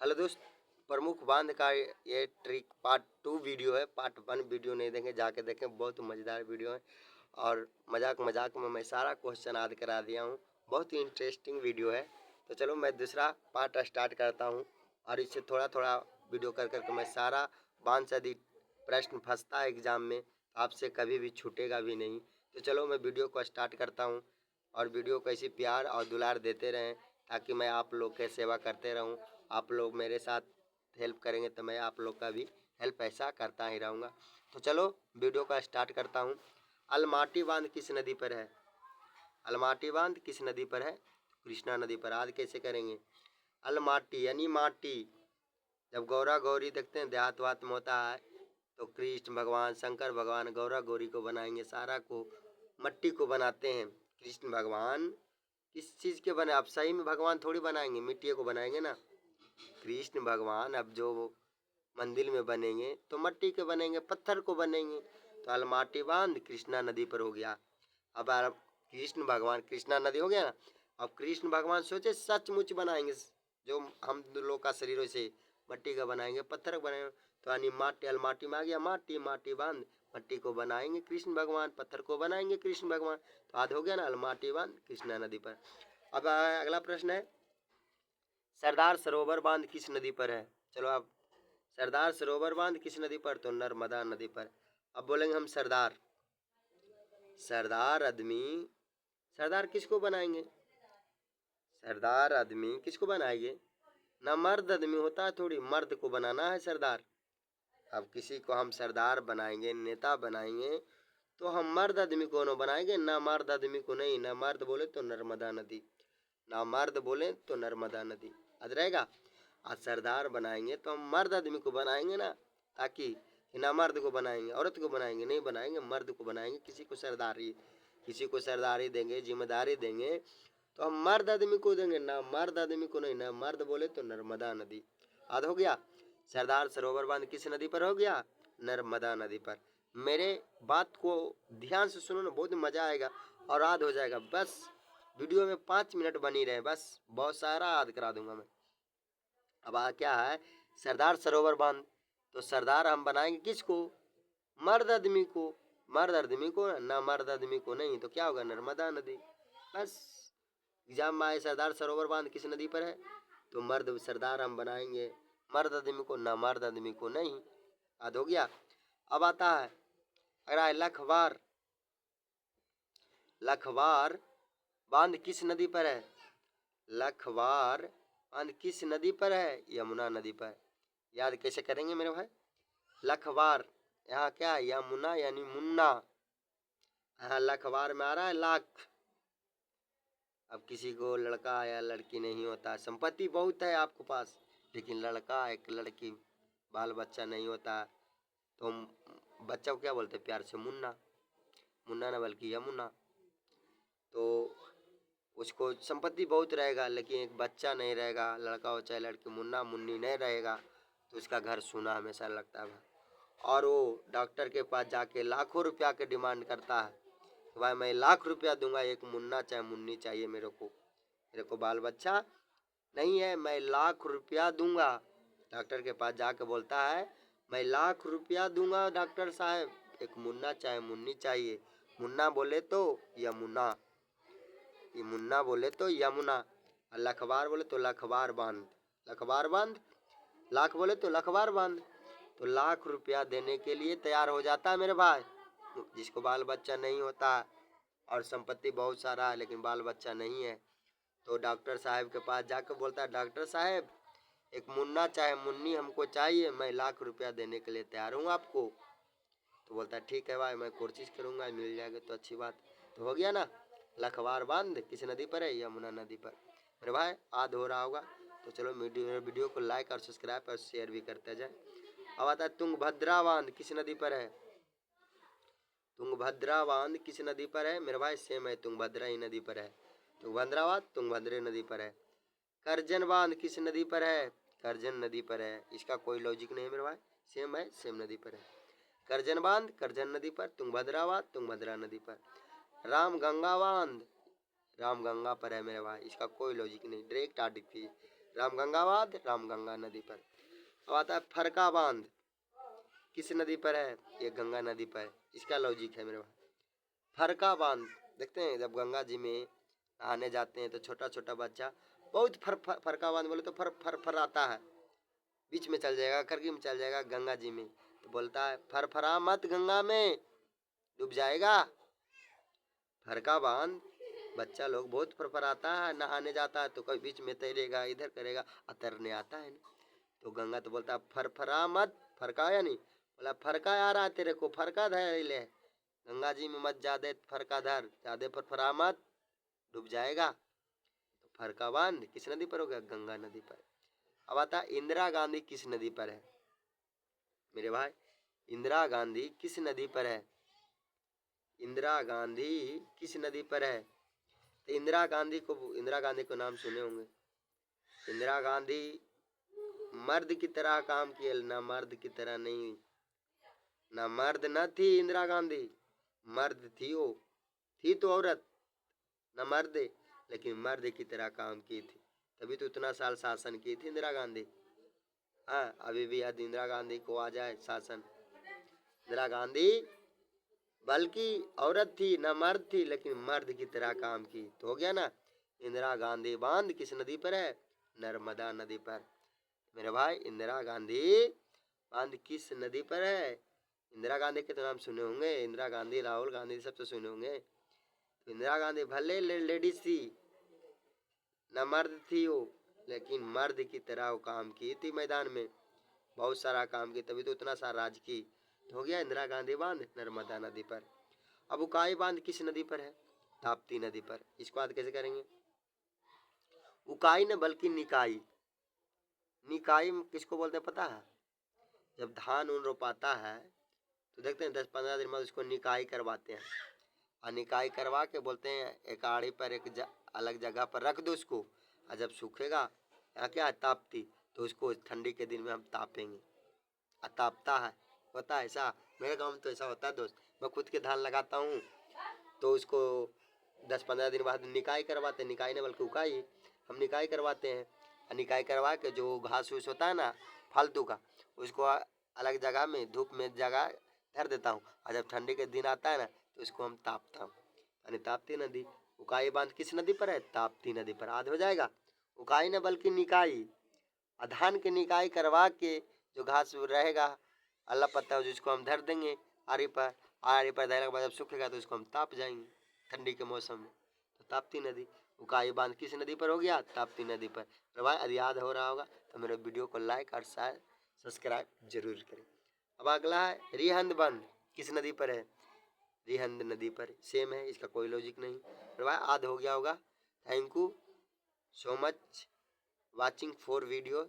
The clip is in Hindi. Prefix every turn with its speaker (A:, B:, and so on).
A: हेलो दोस्त, प्रमुख बांध का ये ट्रिक पार्ट 2 वीडियो है। पार्ट 1 वीडियो नहीं देंगे, जाके देखें, बहुत मज़ेदार वीडियो है। और मजाक मजाक में मैं सारा क्वेश्चन याद करा दिया हूँ। बहुत ही इंटरेस्टिंग वीडियो है। तो चलो मैं दूसरा पार्ट स्टार्ट करता हूँ। और इससे थोड़ा थोड़ा वीडियो कर करके मैं सारा बांध से यदि प्रश्न फंसता है एग्जाम में तो आपसे कभी भी छूटेगा भी नहीं। तो चलो मैं वीडियो को स्टार्ट करता हूँ। और वीडियो को ऐसी प्यार और दुलार देते रहें ताकि मैं आप लोग के सेवा करते रहूँ। आप लोग मेरे साथ हेल्प करेंगे तो मैं आप लोग का भी हेल्प ऐसा करता ही रहूँगा। तो चलो वीडियो का स्टार्ट करता हूँ। अलमाटी बांध किस नदी पर है? अलमाटी बांध किस नदी पर है? कृष्णा नदी पर। आज कैसे करेंगे? अलमाटी यानी माटी। जब गौरा गौरी देखते हैं देहात वात में होता है तो कृष्ण भगवान, शंकर भगवान गौरा गौरी को बनाएंगे, सारा को मट्टी को बनाते हैं। कृष्ण भगवान किस चीज़ के बने? आप सही में भगवान थोड़ी बनाएंगे, मिट्टी को बनाएंगे ना। कृष्ण भगवान अब जो मंदिर में बनेंगे तो मट्टी के बनेंगे, पत्थर को बनेंगे। तो अलमाटी बांध कृष्णा नदी पर हो गया। अब कृष्ण भगवान, कृष्णा नदी हो गया ना। अब कृष्ण भगवान सोचे सचमुच बनाएंगे, जो हम लोग का शरीर वैसे मट्टी का बनाएंगे, पत्थर का बनाएंगे। तो यानी माटी, अलमाटी में आ गया माटी, माटी बांध मट्टी को बनाएंगे कृष्ण भगवान, पत्थर को बनाएंगे कृष्ण भगवान। तो आज हो गया ना अलमाटी बांध कृष्णा नदी पर। अब अगला प्रश्न है, सरदार सरोवर बांध किस नदी पर है? चलो अब सरदार सरोवर बांध किस नदी पर? तो नर्मदा नदी पर। अब बोलेंगे हम सरदार, सरदार आदमी, सरदार किसको बनाएंगे? सरदार आदमी किसको बनाएंगे? ना मर्द आदमी होता है, थोड़ी मर्द को बनाना है सरदार। अब किसी को हम सरदार बनाएंगे, नेता बनाएंगे तो हम मर्द आदमी को न बनाएंगे, ना मर्द आदमी को नहीं। ना मर्द बोले तो नर्मदा नदी, ना मर्द बोले तो नर्मदा नदी। आज रहेगा। आज सरदार बनाएंगे तो हम मर्द आदमी को बनाएंगे ना, ताकि ना मर्द को बनाएंगे, औरत को बनाएंगे नहीं, बनाएंगे मर्द को बनाएंगे। किसी को सरदारी, किसी को सरदारी देंगे, जिम्मेदारी देंगे तो हम मर्द आदमी को देंगे, ना मर्द आदमी को नहीं। ना मर्द बोले तो नर्मदा नदी। आज हो गया सरदार सरोवर बांध किस नदी पर हो गया? नर्मदा नदी पर। मेरे बात को ध्यान से सुनो ना, बहुत मजा आएगा और याद हो जाएगा। बस वीडियो में 5 मिनट बनी रहे, बस बहुत सारा याद करा दूंगा मैं। अब क्या है, सरदार सरोवर बांध, तो सरदार हम बनाएंगे किसको? मर्द आदमी को। मर्द आदमी को ना, मर्द आदमी को नहीं। तो क्या होगा? नर्मदा नदी। बस एग्जाम में आए सरदार सरोवर बांध किस नदी पर है? तो मर्द सरदार हम बनाएंगे, मर्द आदमी को ना, मर्द आदमी को नहीं। याद हो गया। अब आता है अगला है लखवार। लखवार बांध किस नदी पर है? लखवार बांध किस नदी पर है? यमुना नदी पर। याद कैसे करेंगे मेरे भाई? लखवार यहाँ क्या है? यमुना यानी मुन्ना। यहाँ लखवार में आ रहा है लाख। अब किसी को लड़का या लड़की नहीं होता, संपत्ति बहुत है आपके पास लेकिन लड़का एक लड़की बाल बच्चा नहीं होता, तो हम बच्चा को क्या बोलते हैं प्यार से? मुन्ना। मुन्ना ना बल्कि यमुना। तो उसको संपत्ति बहुत रहेगा लेकिन एक बच्चा नहीं रहेगा, लड़का हो चाहे लड़की, मुन्ना मुन्नी नहीं रहेगा, तो उसका घर सूना हमेशा लगता है। और वो डॉक्टर के पास जाके लाखों रुपया के डिमांड करता है, तो भाई मैं लाख रुपया दूंगा, एक मुन्ना चाहे मुन्नी चाहिए मेरे को बाल बच्चा नहीं है, मैं लाख रुपया दूंगा। डॉक्टर के पास जाके बोलता है मैं लाख रुपया दूंगा डॉक्टर साहब, एक मुन्ना चाहे मुन्नी चाहिए। मुन्ना बोले तो यमुना, ये मुन्ना बोले तो यमुना, और लखवार बोले तो लखवार बांध। लखवार बांध, लाख बोले तो लखवार बांध। तो लाख रुपया देने के लिए तैयार हो जाता है मेरे भाई। जिसको बाल बच्चा नहीं होता और संपत्ति बहुत सारा है लेकिन बाल बच्चा नहीं है, तो डॉक्टर साहब के पास जाकर बोलता है डॉक्टर साहब एक मुन्ना चाहे मुन्नी हमको चाहिए, मैं लाख रुपया देने के लिए तैयार हूँ आपको। तो बोलता है ठीक है भाई, मैं कोशिश करूँगा, मिल जाएगा तो अच्छी बात। तो हो गया ना। लखवार बांध किस नदी पर है? यमुना नदी पर। मेरे भाई आद हो रहा होगा। तो चलो वीडियो को लाइक और सब्सक्राइब और शेयर भी करते जाए। अब आता है तुंगभद्रा बांध किस नदी पर है? तुंगभद्रा बांध किस नदी पर है? मेरे भाई सेम है, तुंगभद्रा ही नदी पर है। तुंगभद्रा बांध तुंगभद्रे नदी पर है। करजन बांध किस नदी पर है? करजन नदी पर है। इसका कोई लॉजिक नहीं है मेरे भाई, सेम है, सेम नदी पर है। करजन बांध करजन नदी पर, तुंगभद्रा बांध तुंगभद्रा नदी पर। रामगंगा बांध रामगंगा पर है मेरे भाई, इसका कोई लॉजिक नहीं, डायरेक्ट आडिट थी। रामगंगा बांध रामगंगा नदी पर। अब आता है फरका बांध, किस नदी पर है? ये गंगा नदी पर है। इसका लॉजिक है मेरे भाई। फरका बांध देखते हैं, जब गंगा जी में नहाने जाते हैं तो छोटा छोटा बच्चा बहुत फरका बांध बोले तो फर फर फर आता है, बीच में चल जाएगा, खरगी में चल जाएगा गंगा जी में, तो बोलता है फरफरा मत गंगा में डूब जाएगा। फरका बांध बच्चा लोग बहुत फरफराता है, नहाने जाता है तो कभी बीच में तैरेगा, इधर करेगा, तैरने आता है नहीं, तो गंगा तो बोलता फरफरा मत, फरका या नहीं, बोला फरका आ रहा है तेरे को, फरका धर ले, गंगा जी में मत जादे फरका धर, जादे फरफरा मत डूब जाएगा। तो फरका बांध किस नदी पर हो गया? गंगा नदी पर। अब आता इंदिरा गांधी किस नदी पर है मेरे भाई? इंदिरा गांधी किस नदी पर है? इंदिरा गांधी किस नदी पर है? तो इंदिरा गांधी को नाम सुने होंगे। इंदिरा गांधी मर्द की तरह काम किए, ना मर्द की तरह नहीं, ना मर्द न थी इंदिरा गांधी, मर्द थी वो, थी तो औरत न मर्द, लेकिन मर्द की तरह काम की थी, तभी तो इतना साल शासन की थी इंदिरा गांधी। हाँ, अभी भी यदि इंदिरा गांधी को आ जाए शासन, इंदिरा गांधी बल्कि औरत थी न मर्द थी, लेकिन मर्द की तरह काम की, तो हो गया ना। इंदिरा गांधी बांध किस नदी पर है? नर्मदा नदी पर। मेरे भाई इंदिरा गांधी बांध किस नदी पर है? इंदिरा गांधी के तो नाम सुने होंगे, इंदिरा गांधी, राहुल गांधी सब तो सुने होंगे। तो इंदिरा गांधी भले लेडीज थी, न मर्द थी वो, लेकिन मर्द की तरह वो काम की थी, मैदान में बहुत सारा काम की, तभी तो उतना सारा राज की। तो हो गया इंदिरा गांधी बांध नर्मदा नदी पर। अब उकाई बांध किस नदी पर है? ताप्ती नदी पर। इसको याद कैसे करेंगे? उकाई न बल्कि निकाई। निकाई किसको बोलते हैं पता है? जब धान उन रोपाता है तो देखते हैं 10-15 दिन बाद उसको निकाई करवाते हैं, और निकाई करवा के बोलते हैं एक आड़ी पर अलग जगह पर रख दो उसको, और जब सूखेगा या क्या ताप्ती, तो उसको ठंडी के दिन में हम तापेंगे, तापता है। होता है ऐसा, मेरे गाँव में तो ऐसा होता है दोस्त। मैं खुद के धान लगाता हूँ तो उसको 10-15 दिन बाद निकाई करवाते हैं, निकाई नहीं बल्कि उकाई, हम निकाई करवाते हैं। निकाई करवा के जो घास फूस होता है ना फालतू का, उसको अलग जगह में धूप में जगह धर देता हूँ, और जब ठंडी के दिन आता है ना तो उसको हम तापता हूँ। यानी ताप्ती नदी। उकाई बांध किस नदी पर है? ताप्ती नदी पर। आध हो जाएगा। उकाई न बल्कि निकाई, धान की निकाई करवा के जो घास रहेगा अल्लाह पत्ता जिसको हम धर देंगे आरी पर धरने के बाद जब सूखेगा तो उसको हम ताप जाएंगे ठंडी के मौसम में। तो ताप्ती नदी। उकाई बांध किस नदी पर हो गया? ताप्ती नदी पर। तो भाई यदि याद हो रहा होगा तो मेरे वीडियो को लाइक और शेयर सब्सक्राइब जरूर करें। अब अगला है रिहंद बांध किस नदी पर है? रिहंद नदी पर। सेम है, इसका कोई लॉजिक नहीं। तो भाई याद हो गया होगा। Thank you so much watching for video.